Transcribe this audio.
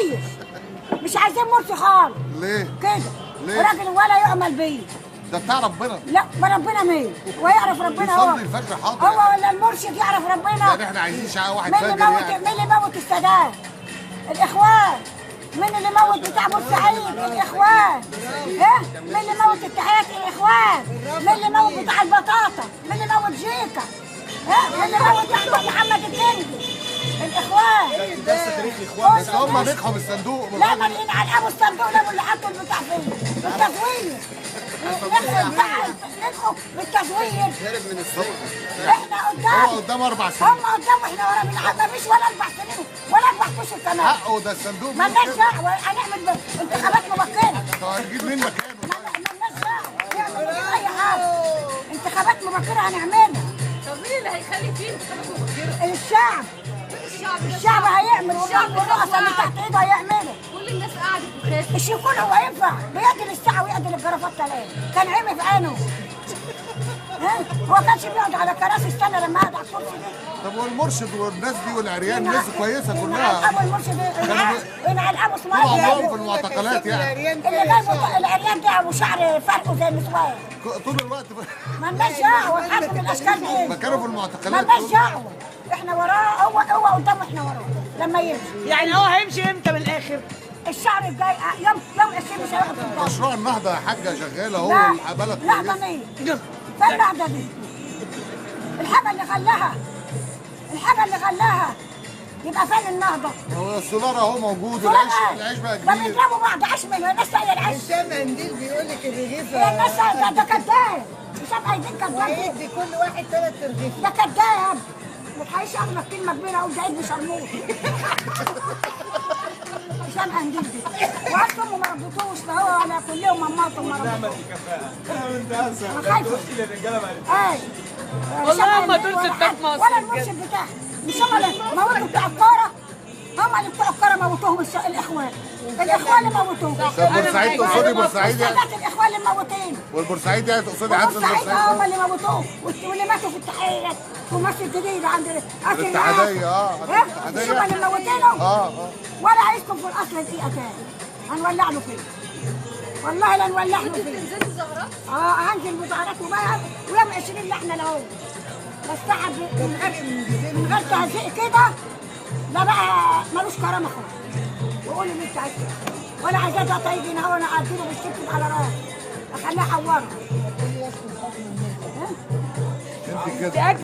مرسيش، مش عايزين مرسي خالص. ليه؟ كده ليه؟ راجل ولا يعمل بيه. ده بتاع ربنا. لا ما ربنا مين؟ ويعرف ربنا هو. بيصلي الفجر حاضر هو يعني. ولا المرشد يعرف ربنا؟ يعني احنا عايزين شقه واحد مين اللي فجر موت يعني. مين اللي موت السادات؟ الاخوان. مين اللي موت بتاع بورسعيد؟ الاخوان. ايه؟ مين اللي موت التحيات؟ الاخوان. مين اللي موت بتاع البطاطا؟ مين اللي موت جيكا؟ ايه؟ مين اللي موت احمد محمد الجندي؟ الاخوان. بس هم نجحوا بالصندوق. لا مالين على ابو الصندوق ده اللي حطوا البتاع فيه بالتزوير. نجحوا بالتزوير. هرب من السوق. احنا قدام. هو قدام 4 سنين. هم قدام واحنا ورا. ما فيش ولا 4 سنين ولا 4 اشهر كمان. حقه ده الصندوق. مالناش دعوه. هنعمل انتخابات مبكره. طب هنجيب مين مكانه؟ مالناش دعوه. نعمل اي حاجه. انتخابات مبكره هنعملها. طب مين اللي هيخلي فيه انتخابات مبكره؟ الشعب. الشعب هيعمل. والرؤساء اللي تحت ايده هيعملوا. كل الناس قعدت وخافت. مش يكون هو ينفع بيقتل الساعه ويقتل الجرافات ثلاثه. كان عمي في عينه. ها؟ هو كانش بيقعد على كراسي. استنى لما قعد على الكرسي ده. طب والمرشد والناس دي والعريان ناس كويسه كلها. ابو المرشد ينعل ابو طول اسماعيل. عمرهم في المعتقلات يعني. اللي جايبه العريان ده وشعر فرقه زي النسوان. طول الوقت مالناش دعوه. حد من الاشكال دي. ما كانوا في المعتقلات. مالناش دعوه. احنا وراه. هو قدامه احنا وراه لما يمشي. يعني هو هيمشي امتى من الاخر؟ الشهر الجاي يوم 20 مش هياخد في الجو. مشروع النهضه يا حاجه شغاله اهو. لا البلد لا كويسه. ضمير. فين النهضه دي؟ الحاجه اللي غلاها. الحاجه اللي غلاها. يبقى فين النهضه؟ هو السولار اهو موجود. ولا العيش بقى ده كبير. بيضربوا بعض عيش منه. الناس سايله العيش. هشام قنديل بيقول لك الرغيف هي الناس ده كداب. هشام قايدين كداب. هيدي كل واحد 3 رغيف. ده كداب. ما تحيش اغلب كلمه كبيره اقول ده ابن شرموط. هشام قنديل دي. واصلا ما ربطوش لا هو ولا كلهم ماماتهم ما ربطوش. انا خايفه. اي والله هم دول ستات مصر. ولا المرشد بتاعهم. مش هم اللي موتوا بتاع الكوره. هم اللي بتوع الكوره موتوهم الاخوان. الاخوان اللي موتوهم. طب بورسعيد تقصدي بورسعيد يعني؟ السادات الاخوان اللي موتين. والبورسعيد يعني تقصدي عدد بورسعيد بورسعيد؟ هم اللي موتوه. واللي ماتوا في التحرير ومصر الجديده عند الاتحاديه. مش هم اللي موتينه؟ اه. ولا هيسكن في الاصل دقيقه تاني. هنولع له فيه. والله لا نولع له فيه. تنزلوا زهرات؟ هنزل مظاهرات وبقى ويوم 20 لحنا له. بس سحب من غير تهزيق كده. لا بقى ملوش كرامه خالص. وقول اللي انت عايزه. ولا عايزاه ده طيب هنا وانا اعدله بالشبك على راسي. اخليه حواره. انت كده